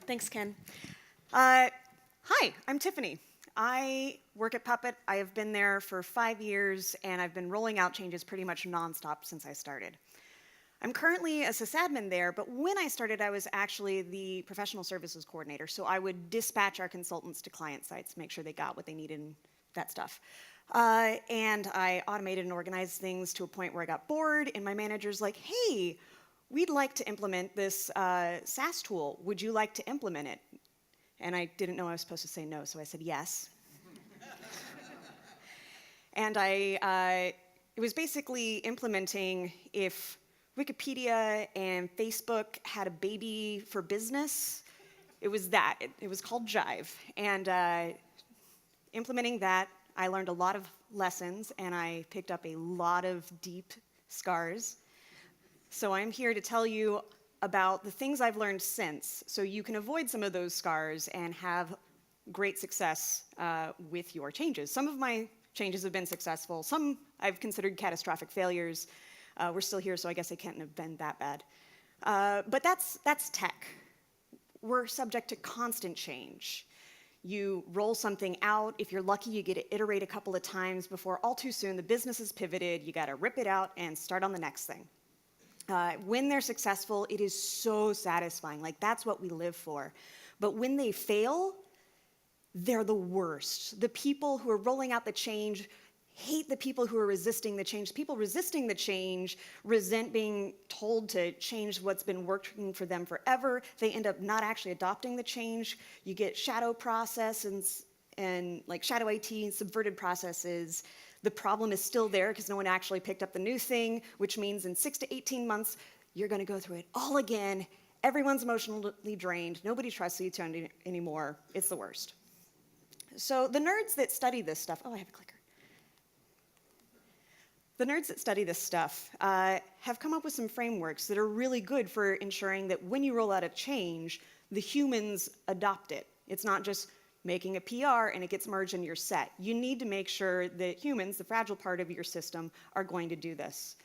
Thanks, Ken. Hi, I'm Tiffany. I work at Puppet. I have been there for 5 years, and I've been rolling out changes pretty much nonstop since I started. I'm currently a sysadmin there, but when I started, I was actually the professional services coordinator, so I would dispatch our consultants to client sites, make sure they got what they needed and that stuff. And I automated and organized things to a point where I got bored, and my manager's like, hey, we'd like to implement this SaaS tool. Would you like to implement it? And I didn't know I was supposed to say no, so I said yes. And it was basically implementing if Wikipedia and Facebook had a baby for business, it was that. It was called Jive. And implementing that, I learned a lot of lessons, and I picked up a lot of deep scars. So I'm here to tell you about the things I've learned since, so you can avoid some of those scars and have great success with your changes. Some of my changes have been successful. Some I've considered catastrophic failures. We're still here, so I guess they can't have been that bad. But that's tech. We're subject to constant change. You roll something out. If you're lucky, you get to iterate a couple of times before all too soon the business is pivoted. You got to rip it out and start on the next thing. When they're successful, it is so satisfying. Like, that's what we live for. But when they fail, they're the worst. The people who are rolling out the change hate the people who are resisting the change. People resisting the change resent being told to change what's been working for them forever. They end up not actually adopting the change. You get shadow process and like shadow IT and subverted processes. The problem is still there because no one actually picked up the new thing, which means in 6 to 18 months, you're going to go through it all again. Everyone's emotionally drained. Nobody trusts you anymore. It's the worst. So the nerds that study this stuff, oh, I have a clicker. The nerds that study this stuff have come up with some frameworks that are really good for ensuring that when you roll out a change, the humans adopt it. It's not just making a PR and it gets merged into your set. You need to make sure that humans, the fragile part of your system, are going to do this.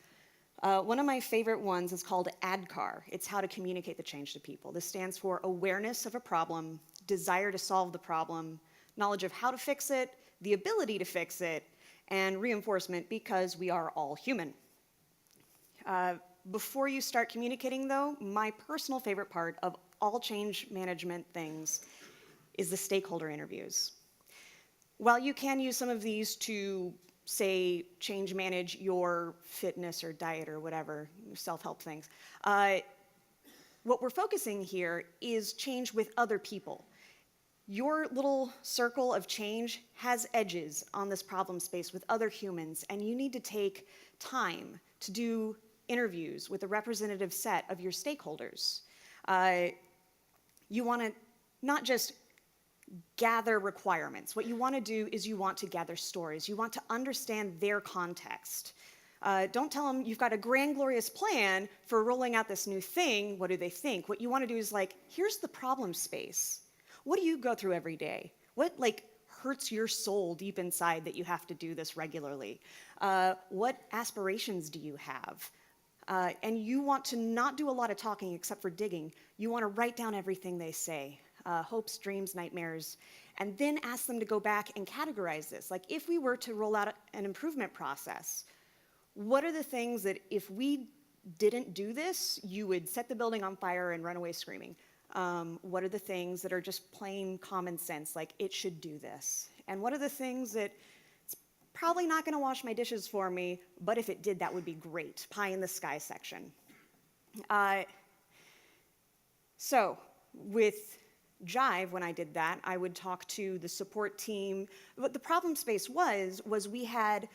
One of my favorite ones is called ADKAR. It's how to communicate the change to people. This stands for awareness of a problem, desire to solve the problem, knowledge of how to fix it, the ability to fix it, and reinforcement because we are all human. Before you start communicating, though, my personal favorite part of all change management things is the stakeholder interviews. While you can use some of these to, say, change manage your fitness or diet or whatever, self-help things, what we're focusing here is change with other people. Your little circle of change has edges on this problem space with other humans, and you need to take time to do interviews with a representative set of your stakeholders. You want to not just gather requirements. What you want to do is you want to gather stories. You want to understand their context. Don't tell them you've got a grand, glorious plan for rolling out this new thing. What do they think? What you want to do is like, here's the problem space. What do you go through every day? What hurts your soul deep inside that you have to do this regularly? What aspirations do you have? And you want to not do a lot of talking except for digging. You want to write down everything they say, hopes, dreams, nightmares, and then ask them to go back and categorize this. Like, if we were to roll out an improvement process, what are the things that if we didn't do this, you would set the building on fire and run away screaming? What are the things that are just plain common sense, like it should do this? And what are the things that it's probably not going to wash my dishes for me, but if it did, that would be great? Pie in the sky section. So with Jive, when I did that, I would talk to the support team. What the problem space was we had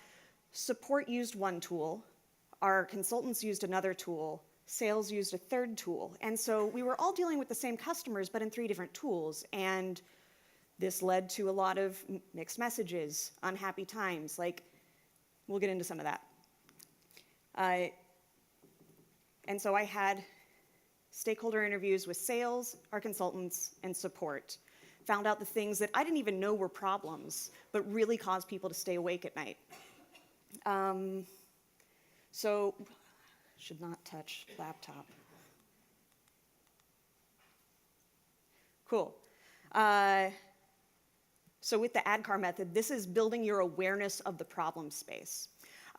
support used one tool, our consultants used another tool, sales used a third tool. And so we were all dealing with the same customers, but in 3 different tools. And this led to a lot of mixed messages, unhappy times. Like, we'll get into some of that. And so I had stakeholder interviews with sales, our consultants, and support. Found out the things that I didn't even know were problems, but really caused people to stay awake at night. So, should not touch laptop. Cool. So with the ADKAR method, this is building your awareness of the problem space.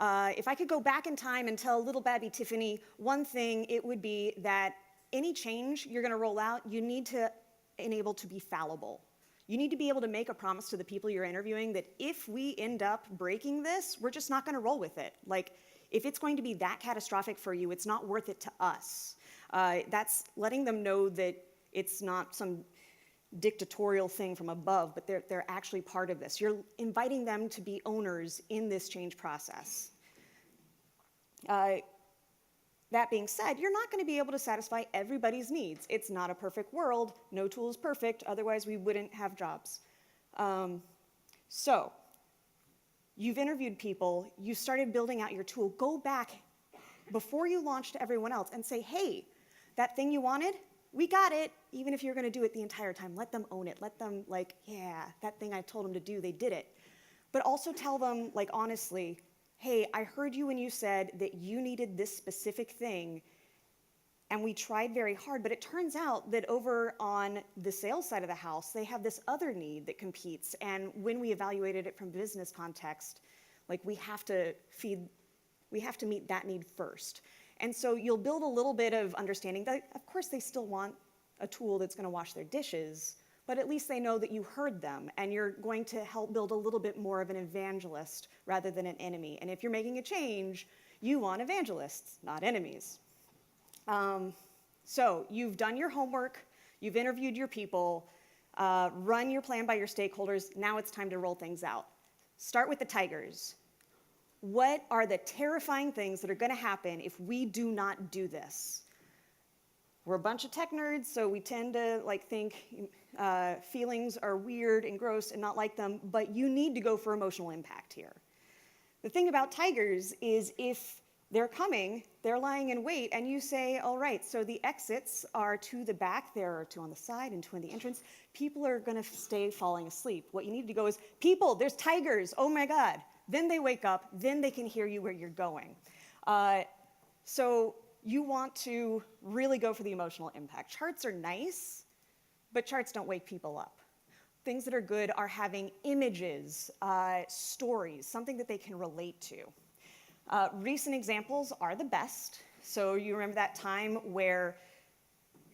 If I could go back in time and tell little Babby Tiffany one thing, it would be that any change you're going to roll out, you need to enable to be fallible. You need to be able to make a promise to the people you're interviewing that if we end up breaking this, we're just not going to roll with it. Like, if it's going to be that catastrophic for you, it's not worth it to us. That's letting them know that it's not some dictatorial thing from above, but they're actually part of this. You're inviting them to be owners in this change process. That being said, you're not going to be able to satisfy everybody's needs. It's not a perfect world. No tool is perfect. Otherwise, we wouldn't have jobs. So you've interviewed people. You started building out your tool. Go back before you launch to everyone else and say, hey, that thing you wanted, we got it, even if you're going to do it the entire time. Let them own it. Let them, like, yeah, that thing I told them to do, they did it. But also tell them, like, honestly, hey, I heard you when you said that you needed this specific thing, and we tried very hard, but it turns out that over on the sales side of the house, they have this other need that competes, and when we evaluated it from business context, like, we have to meet that need first. And so you'll build a little bit of understanding that, of course, they still want a tool that's going to wash their dishes, but at least they know that you heard them, and you're going to help build a little bit more of an evangelist rather than an enemy. And if you're making a change, you want evangelists, not enemies. So you've done your homework, you've interviewed your people, run your plan by your stakeholders. Now it's time to roll things out. Start with the tigers. What are the terrifying things that are going to happen if we do not do this? We're a bunch of tech nerds, so we tend to think feelings are weird and gross and not like them, but you need to go for emotional impact here. The thing about tigers is if they're coming, they're lying in wait, and you say, all right, so the exits are to the back, there are two on the side and two in the entrance. People are going to stay falling asleep. What you need to go is, people, there's tigers, oh my God. Then they wake up, then they can hear you where you're going. So you want to really go for the emotional impact. Charts are nice, but charts don't wake people up. Things that are good are having images, stories, something that they can relate to. Recent examples are the best. So you remember that time where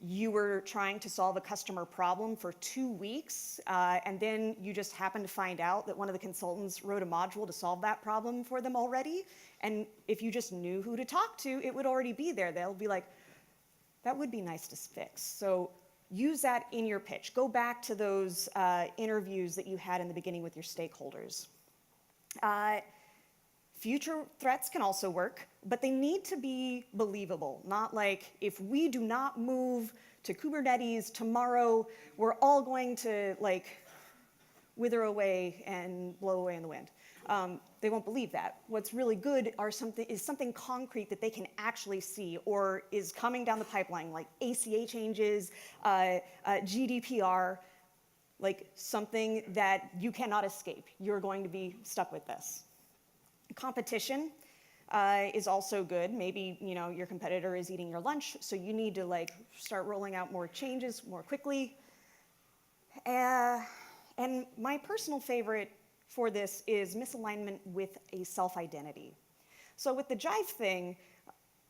you were trying to solve a customer problem for 2 weeks, and then you just happened to find out that one of the consultants wrote a module to solve that problem for them already. And if you just knew who to talk to, it would already be there. They'll be like, that would be nice to fix. So use that in your pitch. Go back to those interviews that you had in the beginning with your stakeholders. Future threats can also work, but they need to be believable. Not like, if we do not move to Kubernetes tomorrow, we're all going to wither away and blow away in the wind. They won't believe that. What's really good is something concrete that they can actually see or is coming down the pipeline, like ACA changes, GDPR, like something that you cannot escape. You're going to be stuck with this. Competition is also good. Maybe your competitor is eating your lunch, so you need to start rolling out more changes more quickly. And my personal favorite for this is misalignment with a self-identity. So with the Jive thing,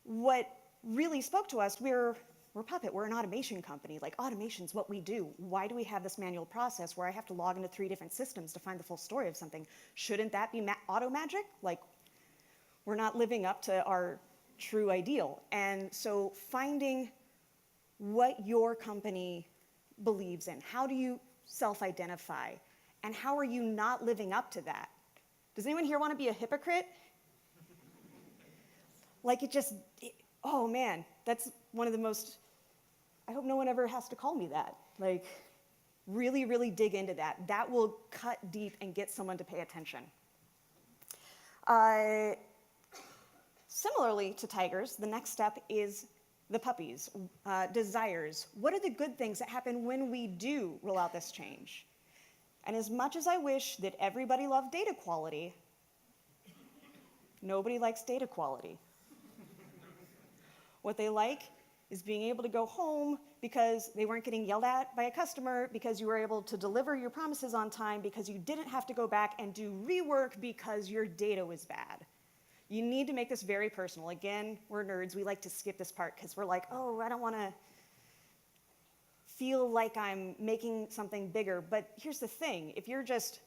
what really spoke to us, we're Puppet, we're an automation company. Automation's what we do. Why do we have this manual process where I have to log into 3 different systems to find the full story of something? Shouldn't that be auto magic? We're not living up to our true ideal. And so finding what your company believes in, how do you self-identify, and how are you not living up to that? Does anyone here want to be a hypocrite? Oh man, that's one of the most, I hope no one ever has to call me that. Really, really dig into that. That will cut deep and get someone to pay attention. Similarly to tigers, the next step is the puppies, desires. What are the good things that happen when we do roll out this change? And as much as I wish that everybody loved data quality, nobody likes data quality. What they like is being able to go home, because they weren't getting yelled at by a customer, because you were able to deliver your promises on time, because you didn't have to go back and do rework because your data was bad. You need to make this very personal. Again, we're nerds. We like to skip this part because we're like, oh, I don't want to feel like I'm making something bigger. But here's the thing. If you're just,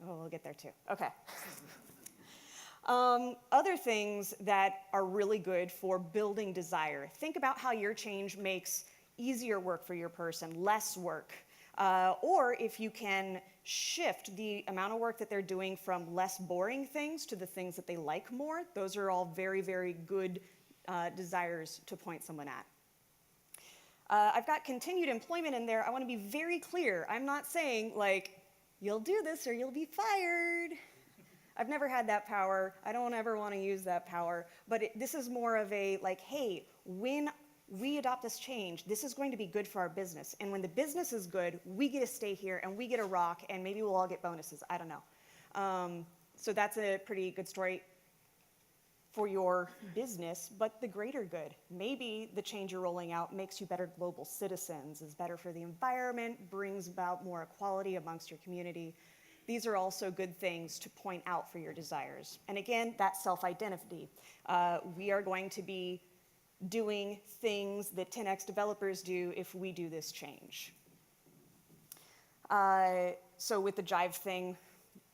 oh, we'll get there too. Okay. Other things that are really good for building desire. Think about how your change makes easier work for your person, less work. Or if you can shift the amount of work that they're doing from less boring things to the things that they like more, those are all very, very good desires to point someone at. I've got continued employment in there. I want to be very clear. I'm not saying, like, you'll do this or you'll be fired. I've never had that power. I don't ever want to use that power. But this is more of a, like, hey, when we adopt this change, this is going to be good for our business. And when the business is good, we get to stay here and we get a rock and maybe we'll all get bonuses. I don't know. So that's a pretty good story for your business, but the greater good. Maybe the change you're rolling out makes you better global citizens, is better for the environment, brings about more equality amongst your community. These are also good things to point out for your desires. And again, that self-identity. We are going to be doing things that 10x developers do if we do this change. So with the Jive thing,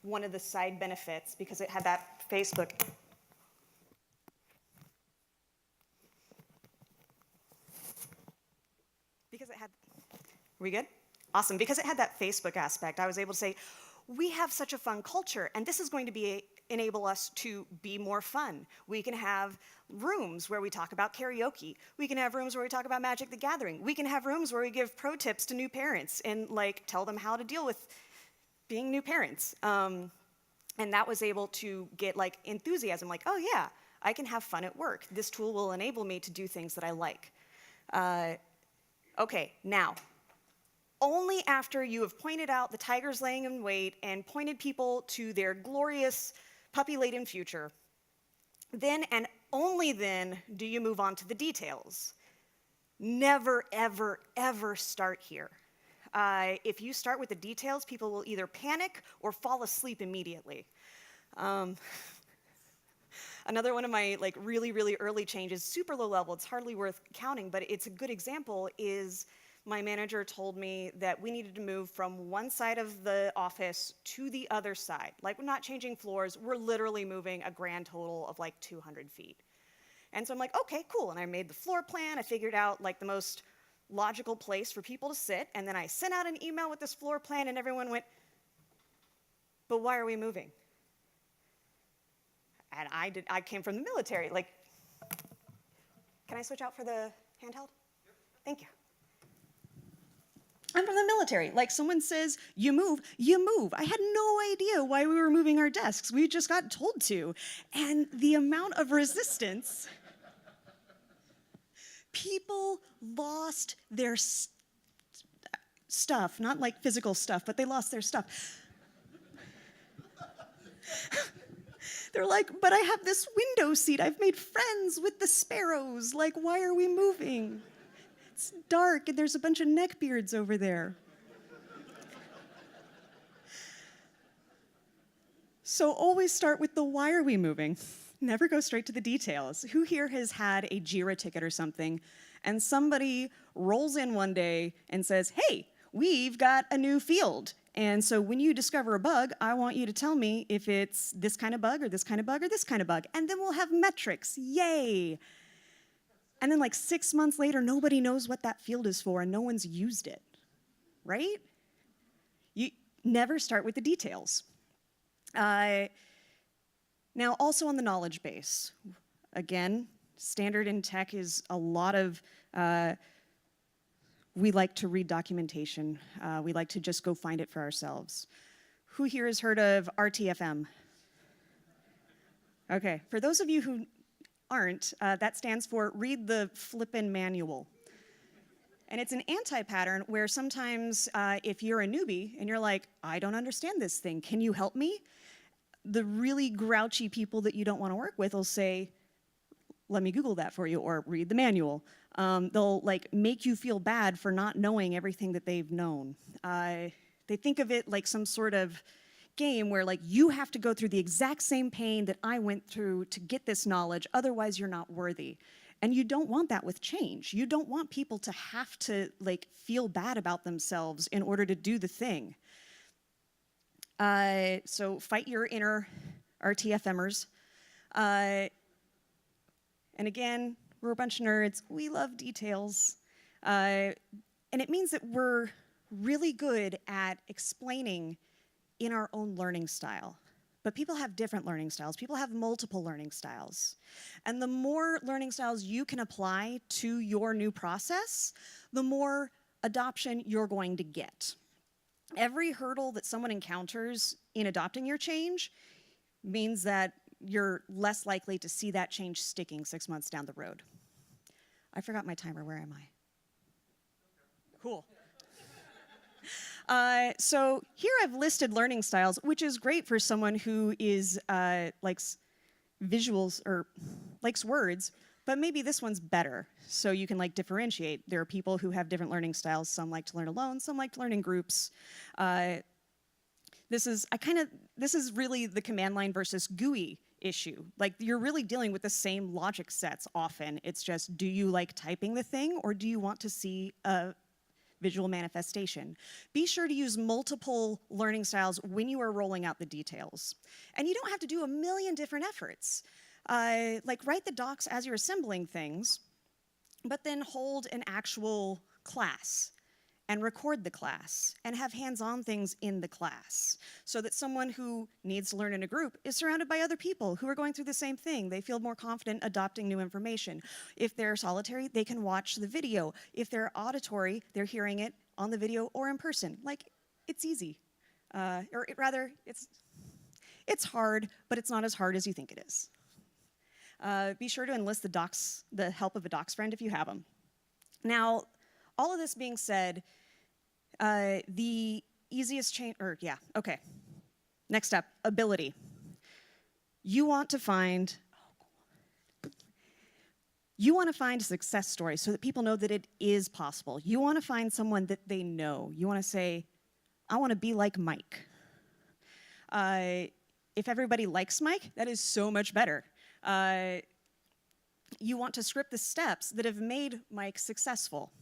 one of the side benefits, because it had that Facebook, are we good? Awesome. Because it had that Facebook aspect, I was able to say, we have such a fun culture, and this is going to enable us to be more fun. We can have rooms where we talk about karaoke. We can have rooms where we talk about Magic the Gathering. We can have rooms where we give pro tips to new parents and, like, tell them how to deal with being new parents. And that was able to get, like, enthusiasm, like, oh yeah, I can have fun at work. This tool will enable me to do things that I like. Okay, now, only after you have pointed out the tigers laying in wait and pointed people to their glorious puppy-laden future, then and only then do you move on to the details. Never, ever, ever start here. If you start with the details, people will either panic or fall asleep immediately. Another one of my, like, really, really early changes, super low level, it's hardly worth counting, but it's a good example, is my manager told me that we needed to move from one side of the office to the other side. Like, we're not changing floors, we're literally moving a grand total of like 200 feet. And so I'm like, okay, cool. And I made the floor plan, I figured out like the most logical place for people to sit, and then I sent out an email with this floor plan and everyone went, but why are we moving? And I came from the military, like, can I switch out for the handheld? Yep. Thank you. I'm from the military. Like, someone says, you move, you move. I had no idea why we were moving our desks. We just got told to. And the amount of resistance, people lost their stuff, not like physical stuff, but they lost their stuff. They're like, but I have this window seat. I've made friends with the sparrows. Like, why are we moving? It's dark and there's a bunch of neckbeards over there. So always start with the why are we moving? Never go straight to the details. Who here has had a JIRA ticket or something and somebody rolls in one day and says, hey, we've got a new field. And so when you discover a bug, I want you to tell me if it's this kind of bug or this kind of bug or this kind of bug. And then we'll have metrics. Yay. And then like 6 months later, nobody knows what that field is for and no one's used it, right? You never start with the details. Now, also on the knowledge base. Again, standard in tech is a lot of, we like to read documentation. We like to just go find it for ourselves. Who here has heard of RTFM? Okay, for those of you who aren't, that stands for Read the Flippin' Manual. And it's an anti-pattern where sometimes if you're a newbie and you're like, I don't understand this thing, can you help me? The really grouchy people that you don't want to work with will say, let me Google that for you, or read the manual. They'll like make you feel bad for not knowing everything that they've known. They think of it like some sort of game where like you have to go through the exact same pain that I went through to get this knowledge, otherwise you're not worthy. And you don't want that with change. You don't want people to have to like feel bad about themselves in order to do the thing. So fight your inner RTFMers. And again, we're a bunch of nerds. We love details. And it means that we're really good at explaining in our own learning style. But people have different learning styles. People have multiple learning styles. And the more learning styles you can apply to your new process, the more adoption you're going to get. Every hurdle that someone encounters in adopting your change means that you're less likely to see that change sticking 6 months down the road. I forgot my timer. Where am I? Cool. So here I've listed learning styles, which is great for someone who is likes visuals or likes words, but maybe this one's better. So you can like differentiate. There are people who have different learning styles. Some like to learn alone, some like to learn in groups. This is really the command line versus GUI issue. Like you're really dealing with the same logic sets often. It's just, do you like typing the thing or do you want to see a visual manifestation? Be sure to use multiple learning styles when you are rolling out the details. And you don't have to do a million different efforts. Like write the docs as you're assembling things, but then hold an actual class and record the class and have hands-on things in the class so that someone who needs to learn in a group is surrounded by other people who are going through the same thing. They feel more confident adopting new information. If they're solitary, they can watch the video. If they're auditory, they're hearing it on the video or in person. Like, it's easy. It's hard, but it's not as hard as you think it is. Be sure to enlist the help of a docs friend if you have them. Now, all of this being said, the easiest change, Next up, ability. You want to find a success story so that people know that it is possible. You want to find someone that they know. You want to say, I want to be like Mike. If everybody likes Mike, that is so much better. You want to script the steps that have made Mike successful.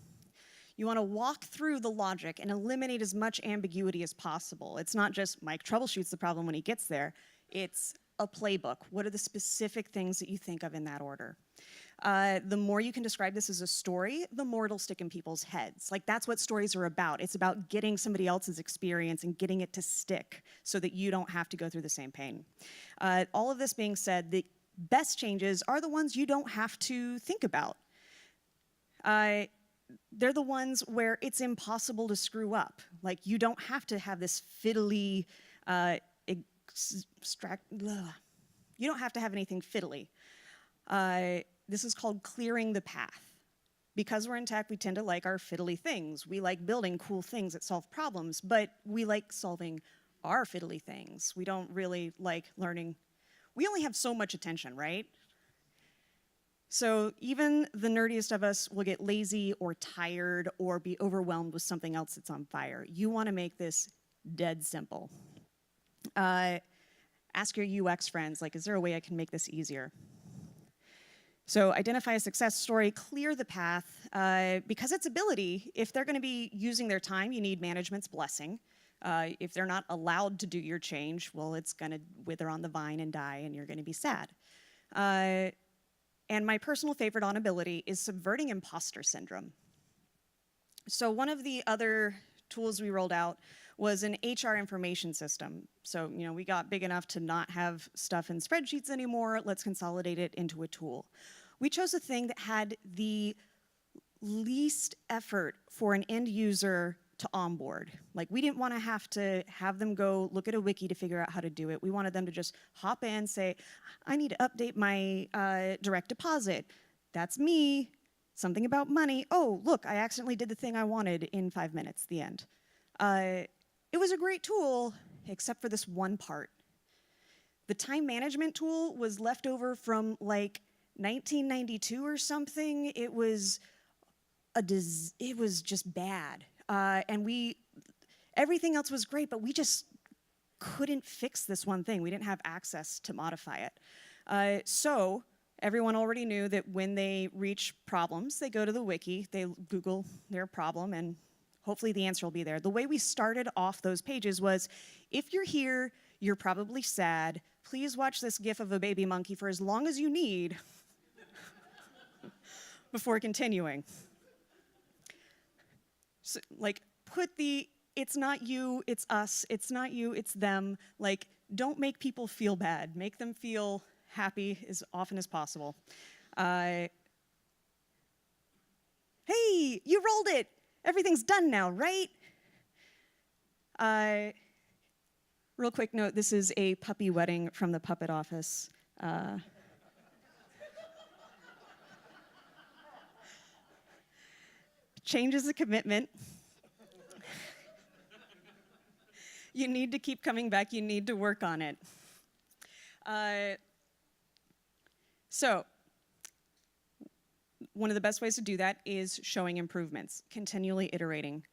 You want to walk through the logic and eliminate as much ambiguity as possible. It's not just Mike troubleshoots the problem when he gets there. It's a playbook. What are the specific things that you think of in that order? The more you can describe this as a story, the more it'll stick in people's heads. Like, that's what stories are about. It's about getting somebody else's experience and getting it to stick so that you don't have to go through the same pain. All of this being said, the best changes are the ones you don't have to think about. They're the ones where it's impossible to screw up. Like, you don't have to have this fiddly you don't have to have anything fiddly. This is called clearing the path. Because we're in tech, we tend to like our fiddly things. We like building cool things that solve problems, but we like solving our fiddly things. We don't really like learning. We only have so much attention, right? So even the nerdiest of us will get lazy or tired or be overwhelmed with something else that's on fire. You want to make this dead simple. Ask your UX friends, like, is there a way I can make this easier? So identify a success story, clear the path, because it's ability. If they're going to be using their time, you need management's blessing. If they're not allowed to do your change, well, it's going to wither on the vine and die, and you're going to be sad. And my personal favorite on ability is subverting imposter syndrome. So one of the other tools we rolled out was an HR information system. So, we got big enough to not have stuff in spreadsheets anymore. Let's consolidate it into a tool. We chose a thing that had the least effort for an end user to onboard. Like, we didn't want to have them go look at a wiki to figure out how to do it. We wanted them to just hop in, say, I need to update my direct deposit. That's me. Something about money. Oh, look, I accidentally did the thing I wanted in 5 minutes, the end. It was a great tool, except for this one part. The time management tool was left over from like 1992 or something. It was it was just bad. And everything else was great, but we just couldn't fix this one thing. We didn't have access to modify it. So everyone already knew that when they reach problems, they go to the wiki, they Google their problem, and hopefully the answer will be there. The way we started off those pages was, if you're here, you're probably sad. Please watch this GIF of a baby monkey for as long as you need before continuing. So, like, put the, it's not you, it's us, it's not you, it's them. Like, don't make people feel bad. Make them feel happy as often as possible. Hey, you rolled it. Everything's done now, right? Real quick note, this is a puppy wedding from the puppet office. Change is a commitment. You need to keep coming back. You need to work on it. So, one of the best ways to do that is showing improvements, continually iterating.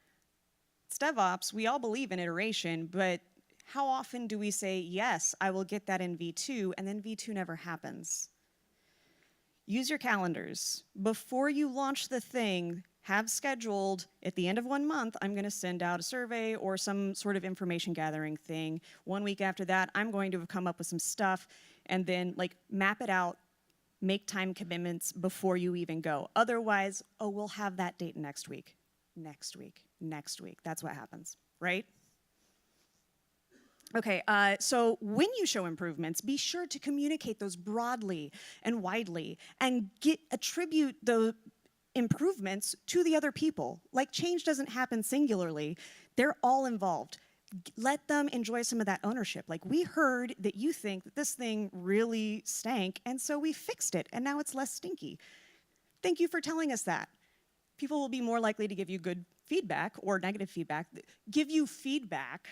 It's DevOps. We all believe in iteration, but how often do we say, yes, I will get that in V2, and then V2 never happens? Use your calendars. Before you launch the thing, have scheduled, at the end of 1 month, I'm going to send out a survey or some sort of information gathering thing. 1 week after that, I'm going to have come up with some stuff, and then like map it out, make time commitments before you even go. Otherwise, oh, we'll have that date next week. Next week, next week. That's what happens, right? Okay, so when you show improvements, be sure to communicate those broadly and widely and attribute the improvements to the other people. Like, change doesn't happen singularly. They're all involved. Let them enjoy some of that ownership. Like, we heard that you think that this thing really stank, and so we fixed it, and now it's less stinky. Thank you for telling us that. People will be more likely to give you good feedback or negative feedback. Give you feedback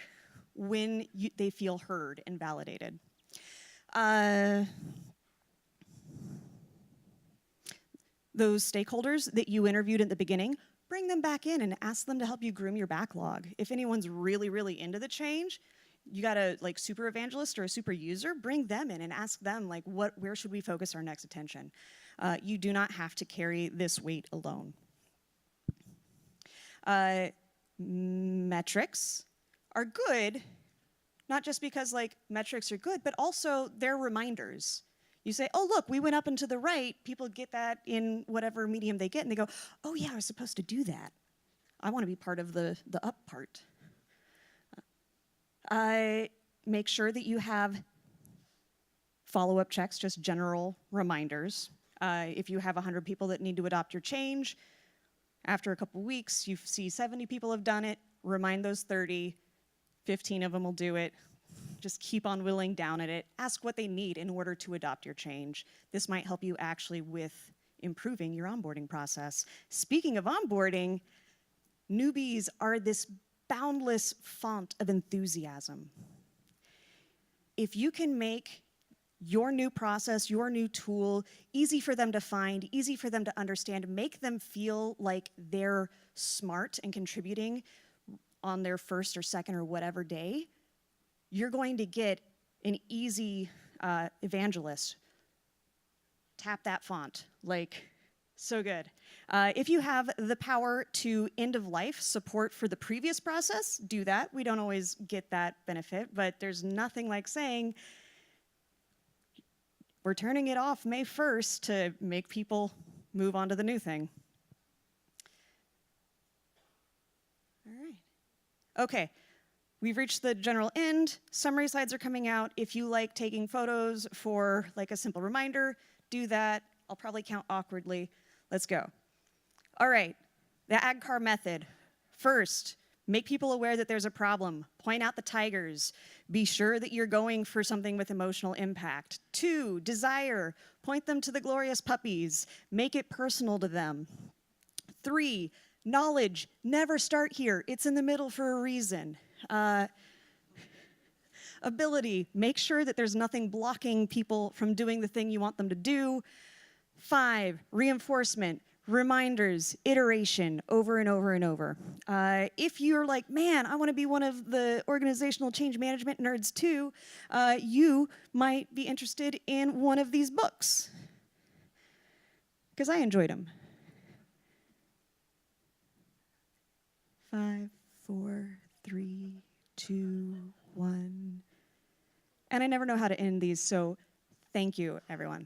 when they feel heard and validated. Those stakeholders that you interviewed at the beginning, bring them back in and ask them to help you groom your backlog. If anyone's really, really into the change, you got a like super evangelist or a super user, bring them in and ask them like, where should we focus our next attention? You do not have to carry this weight alone. Metrics are good, not just because like metrics are good, but also they're reminders. You say, oh, look, we went up and to the right. People get that in whatever medium they get, and they go, oh, yeah, I was supposed to do that. I want to be part of the up part. Make sure that you have follow-up checks, just general reminders. If you have 100 people that need to adopt your change, after a couple weeks, you see 70 people have done it, remind those 30, 15 of them will do it. Just keep on whittling down at it. Ask what they need in order to adopt your change. This might help you actually with improving your onboarding process. Speaking of onboarding, newbies are this boundless font of enthusiasm. If you can make your new process, your new tool, easy for them to find, easy for them to understand, make them feel like they're smart and contributing on their first or second or whatever day, you're going to get an easy evangelist. Tap that font, like, so good. If you have the power to end-of-life support for the previous process, do that. We don't always get that benefit, but there's nothing like saying, we're turning it off May 1st to make people move on to the new thing. All right. Okay. We've reached the general end. Summary slides are coming out. If you like taking photos for like a simple reminder, do that. I'll probably count awkwardly. Let's go. All right, the AGCAR method. First, make people aware that there's a problem. Point out the tigers. Be sure that you're going for something with emotional impact. 2, desire. Point them to the glorious puppies. Make it personal to them. 3, knowledge. Never start here. It's in the middle for a reason. Ability, make sure that there's nothing blocking people from doing the thing you want them to do. 5, reinforcement. reminders, iteration, over and over and over. If you're like, man, I want to be one of the organizational change management nerds too, you might be interested in one of these books, because I enjoyed them. 5, 4, 3, 2, 1. And I never know how to end these, so thank you, everyone.